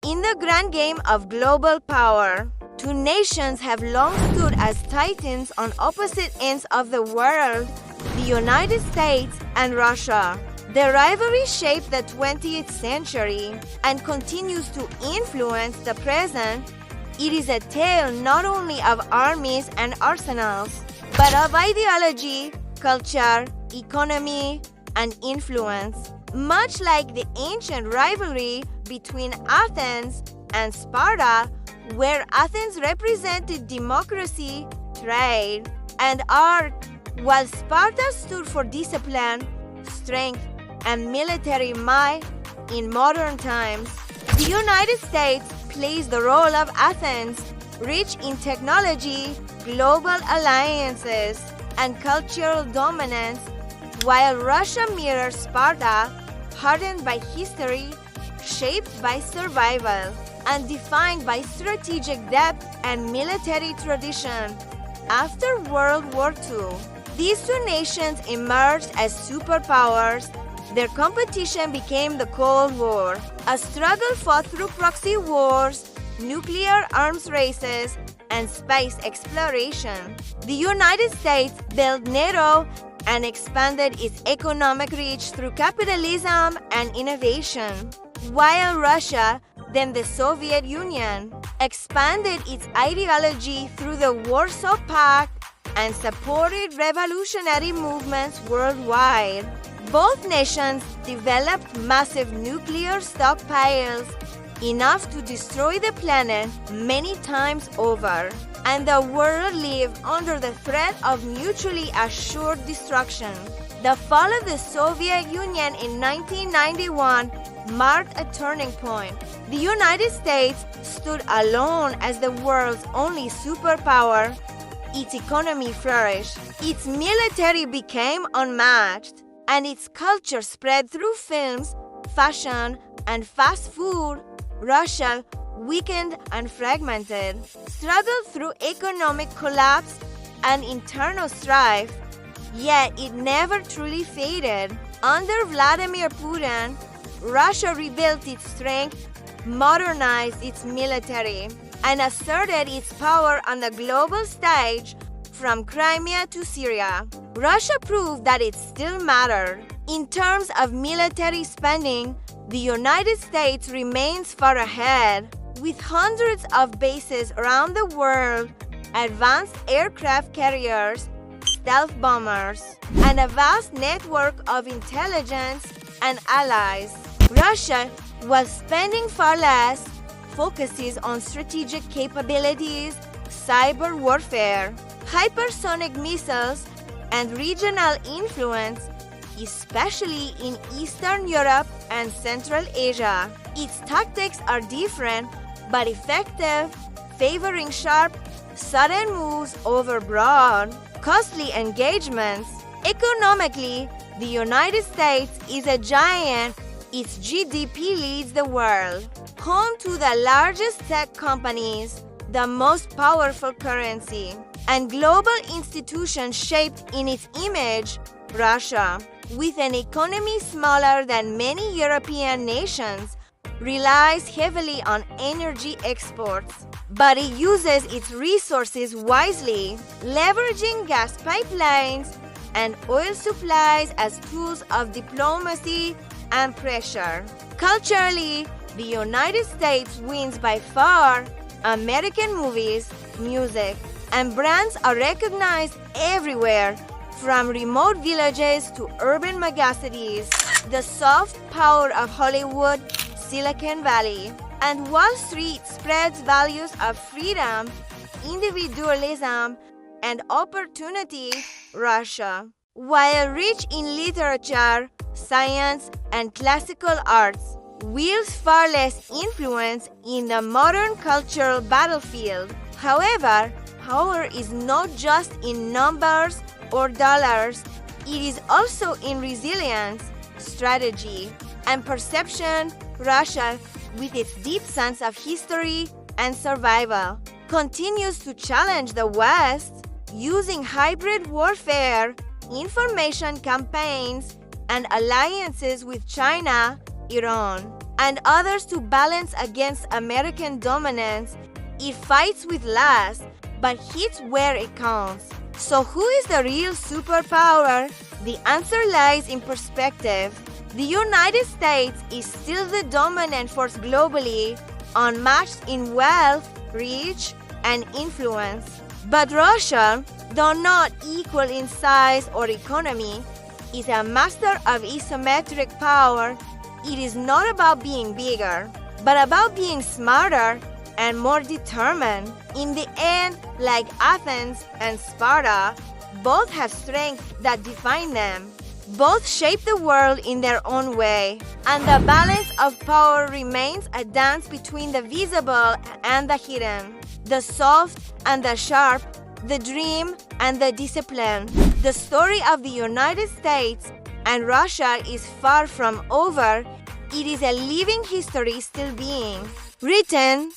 In the grand game of global power, two nations have long stood as titans on opposite ends of the world, the United States and Russia. The rivalry shaped the 20th century and continues to influence the present. It is a tale not only of armies and arsenals, but of ideology, culture, economy, and influence. Much like the ancient rivalry between Athens and Sparta, where Athens represented democracy, trade, and art, while Sparta stood for discipline, strength, and military might in modern times. The United States plays the role of Athens, rich in technology, global alliances, and cultural dominance, while Russia mirrors Sparta, hardened by history, shaped by survival, and defined by strategic depth and military tradition. After World War II, these two nations emerged as superpowers. Their competition became the Cold War, a struggle fought through proxy wars, nuclear arms races, and space exploration. The United States built NATO and expanded its economic reach through capitalism and innovation, while Russia, then the Soviet Union, expanded its ideology through the Warsaw Pact and supported revolutionary movements worldwide. Both nations developed massive nuclear stockpiles, enough to destroy the planet many times over, and the world lived under the threat of mutually assured destruction. The fall of the Soviet Union in 1991 marked a turning point. The United States stood alone as the world's only superpower. Its economy flourished, its military became unmatched, and its culture spread through films, fashion, and fast food. Russia, weakened and fragmented, struggled through economic collapse and internal strife, yet it never truly faded. Under Vladimir Putin, Russia rebuilt its strength, modernized its military, and asserted its power on the global stage from Crimea to Syria. Russia proved that it still mattered. In terms of military spending, the United States remains far ahead, with hundreds of bases around the world, advanced aircraft carriers, stealth bombers, and a vast network of intelligence and allies. Russia, while spending far less, focuses on strategic capabilities, cyber warfare, hypersonic missiles, and regional influence, especially in Eastern Europe and Central Asia. Its tactics are different but effective, favoring sharp, sudden moves over broad, costly engagements. Economically, the United States is a giant. Its GDP leads the world, home to the largest tech companies, the most powerful currency, and global institutions shaped in its image. Russia, with an economy smaller than many European nations, relies heavily on energy exports, but it uses its resources wisely, leveraging gas pipelines and oil supplies as tools of diplomacy and pressure. Culturally, the United States wins by far. American movies, music, and brands are recognized everywhere, from remote villages to urban megacities. The soft power of Hollywood, Silicon Valley, and Wall Street spreads values of freedom, individualism, and opportunity. Russia, while rich in literature, science, and classical arts, wields far less influence in the modern cultural battlefield. However, power is not just in numbers or dollars, it is also in resilience, strategy, and perception. Russia, with its deep sense of history and survival, continues to challenge the West, using hybrid warfare, information campaigns, and alliances with China, Iran, and others to balance against American dominance. It fights with lust, but hits where it counts. So who is the real superpower? The answer lies in perspective. The United States is still the dominant force globally, unmatched in wealth, reach, and influence. But Russia, though not equal in size or economy, is a master of asymmetric power. It is not about being bigger, but about being smarter and more determined. In the end, like Athens and Sparta, both have strengths that define them. Both shape the world in their own way, and the balance of power remains a dance between the visible and the hidden, the soft and the sharp, the dream and the discipline. The story of the United States and Russia is far from over. It is a living history still being written.